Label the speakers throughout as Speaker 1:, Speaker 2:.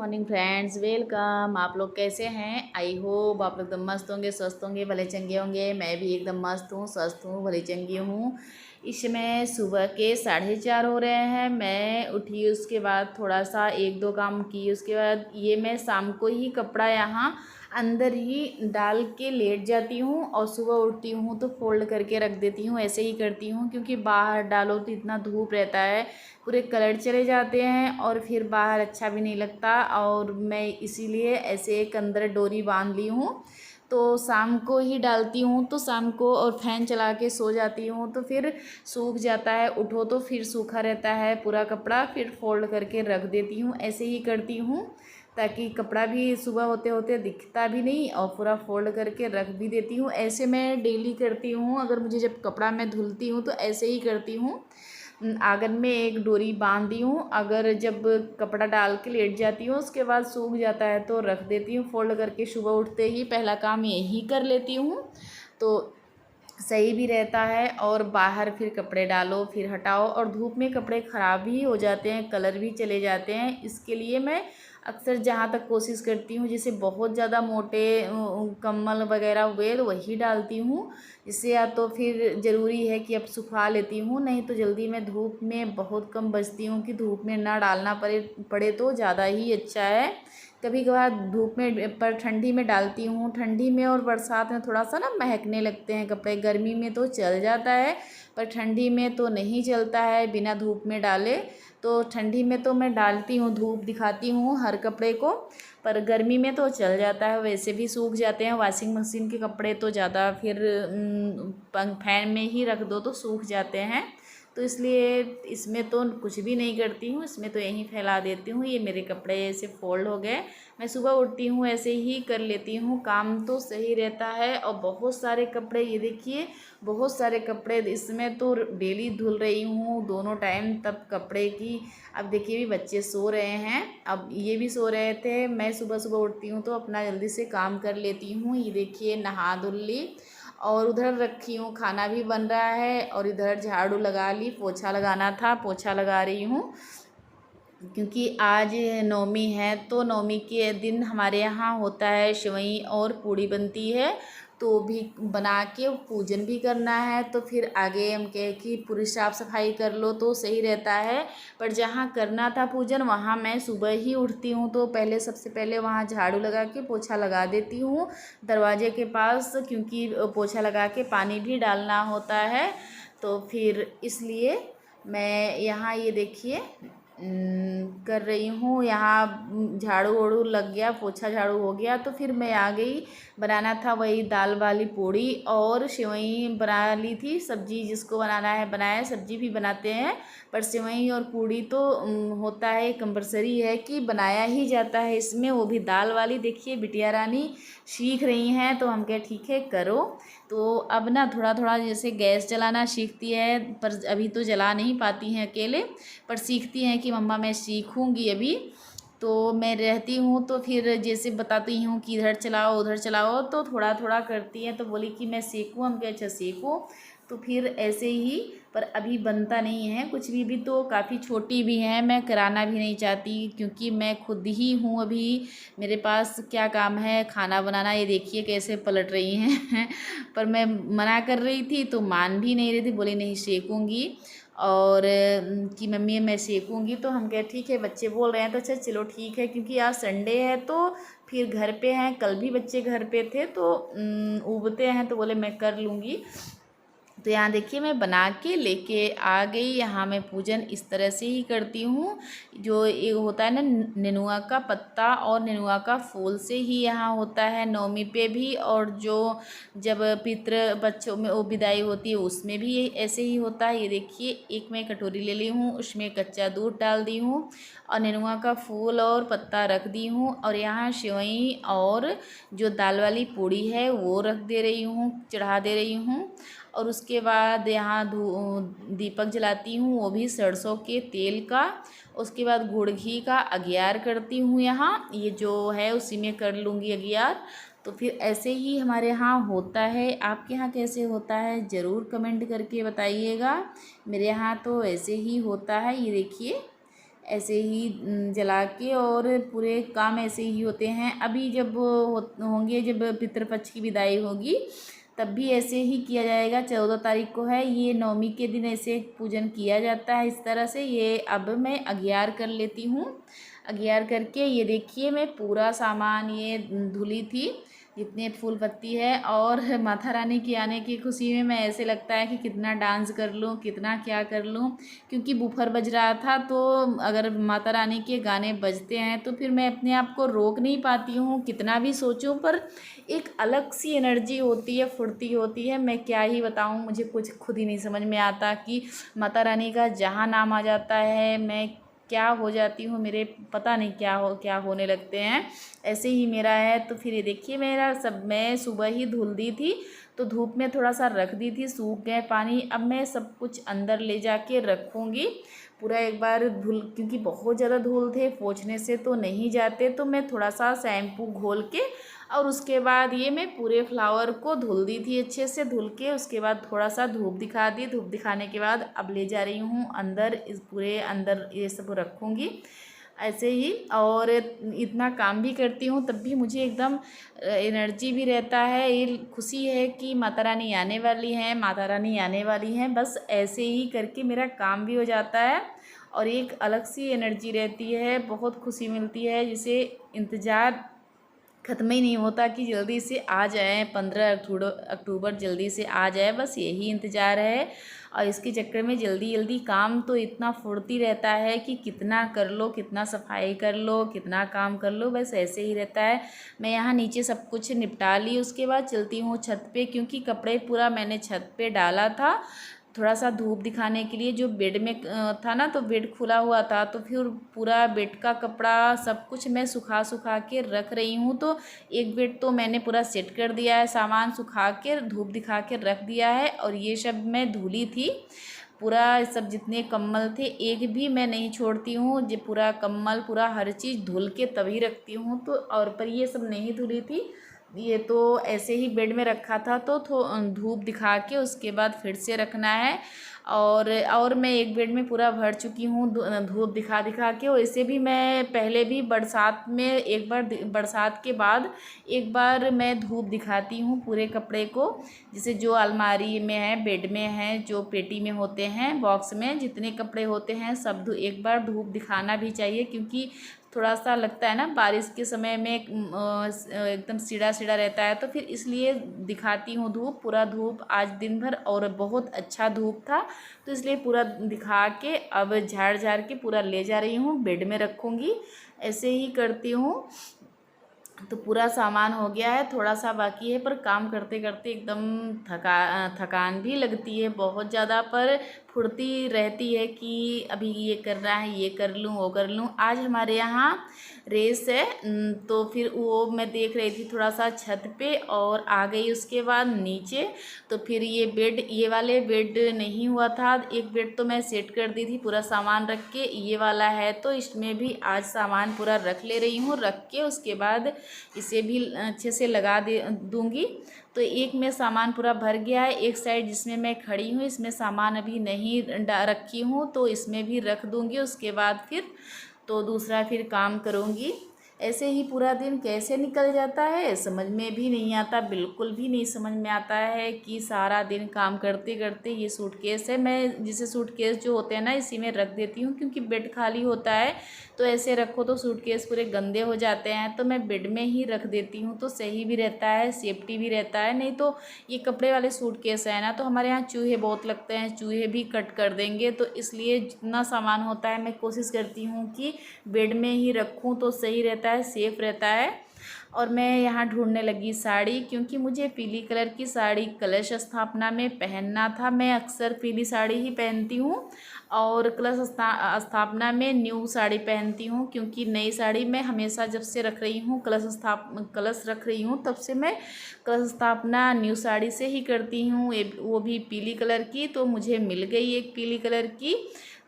Speaker 1: Morning friends, welcome. आप लोग कैसे हैं? आई होप आप लोग एकदम मस्त होंगे, स्वस्थ होंगे, भले चंगे होंगे। मैं भी एकदम मस्त हूँ, स्वस्थ हूँ, भले चंगी हूँ। इस समय सुबह के 4:30 हो रहे हैं। मैं उठी, उसके बाद थोड़ा सा एक दो काम की, उसके बाद ये मैं शाम को ही कपड़ा यहाँ अंदर ही डाल के लेट जाती हूँ और सुबह उठती हूँ तो फोल्ड करके रख देती हूँ। ऐसे ही करती हूँ क्योंकि बाहर डालो तो इतना धूप रहता है, पूरे कलर चले जाते हैं और फिर बाहर अच्छा भी नहीं लगता। और मैं इसीलिए ऐसे एक अंदर डोरी बांध ली हूँ, तो शाम को ही डालती हूँ। तो शाम को और फैन चला के सो जाती हूँ तो फिर सूख जाता है। उठो तो फिर सूखा रहता है पूरा कपड़ा, फिर फोल्ड करके रख देती हूँ। ऐसे ही करती हूँ ताकि कपड़ा भी सुबह होते होते दिखता भी नहीं और पूरा फोल्ड करके रख भी देती हूँ। ऐसे मैं डेली करती हूँ। अगर मुझे जब कपड़ा मैं धुलती हूँ तो ऐसे ही करती हूँ। आंगन में एक डोरी बांध दी हूँ। अगर जब कपड़ा डाल के लेट जाती हूँ उसके बाद सूख जाता है तो रख देती हूँ फोल्ड करके। सुबह उठते ही पहला काम यही कर लेती हूँ तो सही भी रहता है। और बाहर फिर कपड़े डालो फिर हटाओ, और धूप में कपड़े ख़राब भी हो जाते हैं, कलर भी चले जाते हैं। इसके लिए मैं अक्सर जहाँ तक कोशिश करती हूँ, जैसे बहुत ज़्यादा मोटे कम्बल वगैरह हुए तो वही डालती हूँ। इससे या तो फिर ज़रूरी है कि अब सुखा लेती हूँ, नहीं तो जल्दी मैं धूप में बहुत कम बचती हूँ कि धूप में ना डालना पड़े तो ज़्यादा ही अच्छा है। कभी कभार धूप में पर ठंडी में डालती हूँ। ठंडी में और बरसात में थोड़ा सा ना महकने लगते हैं कपड़े। गर्मी में तो चल जाता है पर ठंडी में तो नहीं चलता है बिना धूप में डाले। तो ठंडी में तो मैं डालती हूँ, धूप दिखाती हूँ हर कपड़े को, पर गर्मी में तो चल जाता है, वैसे भी सूख जाते हैं। वॉशिंग मशीन के कपड़े तो ज़्यादा फिर फैन में ही रख दो तो सूख जाते हैं। तो इसलिए इसमें तो कुछ भी नहीं करती हूँ, इसमें तो यहीं फैला देती हूँ। ये मेरे कपड़े ऐसे फोल्ड हो गए, मैं सुबह उठती हूँ ऐसे ही कर लेती हूँ। काम तो सही रहता है। और बहुत सारे कपड़े, ये देखिए बहुत सारे कपड़े इसमें तो डेली धुल रही हूँ दोनों टाइम तब कपड़े की। अब देखिए भी बच्चे सो रहे हैं, अब ये भी सो रहे थे। मैं सुबह सुबह उठती हूँ तो अपना जल्दी से काम कर लेती हूँ। ये देखिए नहा धुल ली और उधर रखी हूँ, खाना भी बन रहा है और इधर झाड़ू लगा ली, पोछा लगाना था पोछा लगा रही हूँ। क्योंकि आज नवमी है तो नवमी के दिन हमारे यहाँ होता है सेवई और पूड़ी बनती है, तो भी बना के पूजन भी करना है। तो फिर आगे हम कहे कि पूरी साफ़ सफाई कर लो तो सही रहता है। पर जहाँ करना था पूजन वहाँ मैं सुबह ही उठती हूँ तो पहले सबसे पहले वहाँ झाड़ू लगा के पोछा लगा देती हूँ दरवाजे के पास, क्योंकि पोछा लगा के पानी भी डालना होता है। तो फिर इसलिए मैं यहाँ ये देखिए कर रही हूँ। यहाँ झाड़ू वाड़ू लग गया, पोछा झाड़ू हो गया तो फिर मैं आ गई। बनाना था वही दाल वाली पूड़ी और सेवई बना ली थी। सब्जी जिसको बनाना है बनाए, सब्जी भी बनाते हैं, पर सेवई और पूड़ी तो होता है, कंपलसरी है कि बनाया ही जाता है इसमें, वो भी दाल वाली। देखिए बिटिया रानी सीख रही हैं तो हम कहे ठीक है करो। तो अब ना थोड़ा थोड़ा जैसे गैस जलाना सीखती है, पर अभी तो जला नहीं पाती हैं अकेले, पर सीखती हैं कि मम्मा मैं सीखूंगी अभी। तो मैं रहती हूँ तो फिर जैसे बताती हूँ कि इधर चलाओ उधर चलाओ तो थोड़ा थोड़ा करती हैं। तो बोली कि मैं सीखूँ, हम कहे अच्छा सीखो। तो फिर ऐसे ही, पर अभी बनता नहीं है कुछ भी तो काफ़ी छोटी भी हैं, मैं कराना भी नहीं चाहती क्योंकि मैं खुद ही हूँ अभी। मेरे पास क्या काम है खाना बनाना। ये देखिए कैसे पलट रही हैं पर मैं मना कर रही थी तो मान भी नहीं रही थी, बोली नहीं सेकूँगी। और कि मम्मी मैं सेकूँगी। तो हम कहे ठीक है, बच्चे बोल रहे हैं तो अच्छा चलो ठीक है, क्योंकि आज संडे है तो फिर घर पे हैं। कल भी बच्चे घर पे थे तो उबते हैं तो बोले मैं कर लूँगी। तो यहाँ देखिए मैं बना के लेके आ गई। यहाँ मैं पूजन इस तरह से ही करती हूँ। जो ये होता है ना नेनुआ का पत्ता और नेनुआ का फूल से ही यहाँ होता है नवमी पे भी, और जो जब पितृ बच्चों में वो विदाई होती है उसमें भी ये ऐसे ही होता है। ये देखिए एक मैं कटोरी ले ली हूँ, उसमें कच्चा दूध डाल दी हूँ और नेनुआ का फूल और पत्ता रख दी हूँ, और यहाँ सेवई और जो दाल वाली पूड़ी है वो रख दे रही हूँ, चढ़ा दे रही हूँ। और उसके बाद यहाँ दीपक जलाती हूँ, वो भी सरसों के तेल का। उसके बाद गुड़ घी का अगियार करती हूँ। यहाँ ये जो है उसी में कर लूँगी अगियार। तो फिर ऐसे ही हमारे यहाँ होता है। आपके यहाँ कैसे होता है ज़रूर कमेंट करके बताइएगा। मेरे यहाँ तो ऐसे ही होता है। ये देखिए ऐसे ही जला के, और पूरे काम ऐसे ही होते हैं। अभी जब होंगे, जब पितृपक्ष की विदाई होगी तब भी ऐसे ही किया जाएगा। 14 तारीख को है ये, नवमी के दिन ऐसे पूजन किया जाता है इस तरह से। ये अब मैं अग्यार कर लेती हूँ। अग्यार करके ये देखिए मैं पूरा सामान ये धुली थी, जितने फूल पत्ती है, और माता रानी की आने की खुशी में मैं ऐसे लगता है कि कितना डांस कर लूँ, कितना क्या कर लूँ, क्योंकि बुफर बज रहा था। तो अगर माता रानी के गाने बजते हैं तो फिर मैं अपने आप को रोक नहीं पाती हूँ, कितना भी सोचूं, पर एक अलग सी एनर्जी होती है, फुर्ती होती है। मैं क्या ही बताऊँ, मुझे कुछ खुद ही नहीं समझ में आता कि माता रानी का जहाँ नाम आ जाता है मैं क्या हो जाती हूँ, मेरे पता नहीं क्या होने लगते हैं। ऐसे ही मेरा है। तो फिर ये देखिए मेरा सब, मैं सुबह ही धुल दी थी, तो धूप में थोड़ा सा रख दी थी, सूख गए पानी। अब मैं सब कुछ अंदर ले जाके रखूँगी पूरा एक बार धुल, क्योंकि बहुत ज़्यादा धूल थे, पोंछने से तो नहीं जाते। तो मैं थोड़ा सा शैम्पू घोल के, और उसके बाद ये मैं पूरे फ्लावर को धुल दी थी अच्छे से। धुल के उसके बाद थोड़ा सा धूप दिखा दी। धूप दिखाने के बाद अब ले जा रही हूँ अंदर, इस पूरे अंदर ये सब रखूँगी ऐसे ही। और इतना काम भी करती हूँ तब भी मुझे एकदम एनर्जी भी रहता है, ये खुशी है कि माता रानी आने वाली हैं, माता रानी आने वाली हैं। बस ऐसे ही करके मेरा काम भी हो जाता है, और एक अलग सी एनर्जी रहती है, बहुत खुशी मिलती है, जिसे इंतज़ार ख़त्म ही नहीं होता कि जल्दी से आ जाए, 15 अक्टूबर जल्दी से आ जाए, बस यही इंतज़ार है। और इसके चक्कर में जल्दी जल्दी काम तो इतना फुर्ती रहता है कि कितना कर लो, कितना सफाई कर लो, कितना काम कर लो, बस ऐसे ही रहता है। मैं यहाँ नीचे सब कुछ निपटा ली, उसके बाद चलती हूँ छत पे, क्योंकि कपड़े पूरा मैंने छत पे डाला था थोड़ा सा धूप दिखाने के लिए। जो बेड में था ना, तो बेड खुला हुआ था, तो फिर पूरा बेड का कपड़ा सब कुछ मैं सुखा के रख रही हूँ। तो एक बेड तो मैंने पूरा सेट कर दिया है, सामान सुखा के धूप दिखा के रख दिया है। और ये सब मैं धुली थी पूरा, सब जितने कम्बल थे एक भी मैं नहीं छोड़ती हूँ, जो पूरा कम्बल पूरा हर चीज़ धुल के तभी रखती हूँ। तो और पर ये सब नहीं धुली थी, ये तो ऐसे ही बेड में रखा था। तो धूप दिखा के उसके बाद फिर से रखना है। और मैं एक बेड में पूरा भर चुकी हूँ धूप दिखा के। वैसे भी मैं पहले भी बरसात में एक बार, बरसात के बाद एक बार मैं धूप दिखाती हूँ पूरे कपड़े को, जैसे जो अलमारी में है, बेड में है, जो पेटी में होते हैं, बॉक्स में जितने कपड़े होते हैं सब एक बार धूप दिखाना भी चाहिए, क्योंकि थोड़ा सा लगता है ना बारिश के समय में एकदम सीढ़ा सीढ़ा रहता है, तो फिर इसलिए दिखाती हूँ धूप। पूरा धूप आज दिन भर, और बहुत अच्छा धूप था, तो इसलिए पूरा दिखा के अब झाड़ के पूरा ले जा रही हूँ, बेड में रखूँगी। ऐसे ही करती हूँ। तो पूरा सामान हो गया है, थोड़ा सा बाकी है, पर काम करते करते एकदम थकान भी लगती है बहुत ज़्यादा, पर फुर्ती रहती है कि अभी ये करना है, ये कर लूँ, वो कर लूँ। आज हमारे यहाँ रेस है, तो फिर वो मैं देख रही थी थोड़ा सा छत पे, और आ गई उसके बाद नीचे। तो फिर ये बेड, ये वाले बेड नहीं हुआ था, एक बेड तो मैं सेट कर दी थी पूरा सामान रख के, ये वाला है तो इसमें भी आज सामान पूरा रख ले रही हूँ। रख के उसके बाद इसे भी अच्छे से लगा दूँगी। तो एक में सामान पूरा भर गया है, एक साइड जिसमें मैं खड़ी हूँ इसमें सामान अभी नहीं रखी हूँ, तो इसमें भी रख दूँगी। उसके बाद फिर तो दूसरा फिर काम करूँगी। ऐसे ही पूरा दिन कैसे निकल जाता है समझ में भी नहीं आता, बिल्कुल भी नहीं समझ में आता है कि सारा दिन काम करते करते। ये सूटकेस है, मैं जिसे सूटकेस जो होते हैं ना इसी में रख देती हूँ, क्योंकि बेड खाली होता है, तो ऐसे रखो तो सूटकेस पूरे गंदे हो जाते हैं, तो मैं बेड में ही रख देती हूँ, तो सही भी रहता है, सेफ्टी भी रहता है। नहीं तो ये कपड़े वाले सूटकेस है ना, तो हमारे यहाँ चूहे बहुत लगते हैं, चूहे भी कट कर देंगे, तो इसलिए जितना सामान होता है मैं कोशिश करती हूँ कि बेड में ही रखूँ, तो सही रहता है, सेफ रहता है। और मैं यहाँ ढूंढने लगी साड़ी, क्योंकि मुझे पीली कलर की साड़ी कलश स्थापना में पहनना था। मैं अक्सर पीली साड़ी ही पहनती हूँ, और कलश स्थापना में न्यू साड़ी पहनती हूँ, क्योंकि नई साड़ी मैं हमेशा जब से रख रही हूँ, कलश रख रही हूँ, तब से मैं कलश स्थापना न्यू साड़ी से ही करती हूँ, वो भी पीली कलर की। तो मुझे मिल गई एक पीली कलर की,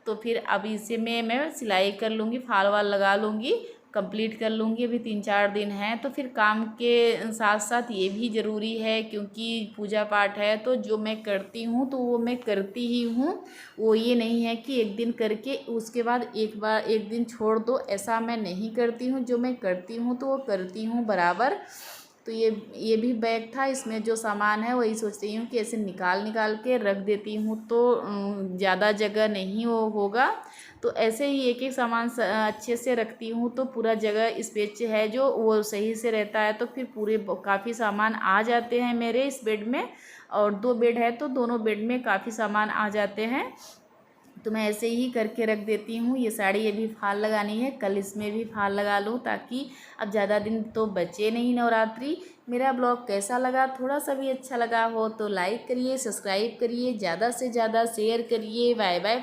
Speaker 1: तो फिर अब इसे मैं सिलाई कर लूँगी, फाल वाल लगा लूँगी, कंप्लीट कर लूँगी। अभी 3-4 दिन हैं, तो फिर काम के साथ साथ ये भी ज़रूरी है, क्योंकि पूजा पाठ है तो जो मैं करती हूँ तो वो मैं करती ही हूँ। वो ये नहीं है कि एक दिन करके उसके बाद एक दिन छोड़ दो, ऐसा मैं नहीं करती हूँ। जो मैं करती हूँ तो वो करती हूँ बराबर। तो ये भी बैग था, इसमें जो सामान है वही सोच रही हूँ कि ऐसे निकाल निकाल के रख देती हूँ तो ज़्यादा जगह नहीं वो होगा। तो ऐसे ही एक एक सामान अच्छे से रखती हूँ तो पूरा जगह स्पेस है जो वो सही से रहता है। तो फिर पूरे काफ़ी सामान आ जाते हैं मेरे इस बेड में, और 2 बेड है तो दोनों बेड में काफ़ी सामान आ जाते हैं। तो मैं ऐसे ही करके रख देती हूँ। ये साड़ी अभी फाल लगानी है, कल इसमें भी फाल लगा लूँ, ताकि अब ज़्यादा दिन तो बचे नहीं नवरात्रि। मेरा ब्लॉग कैसा लगा, थोड़ा सा भी अच्छा लगा हो तो लाइक करिए, सब्सक्राइब करिए, ज़्यादा से ज़्यादा शेयर करिए। Bye bye.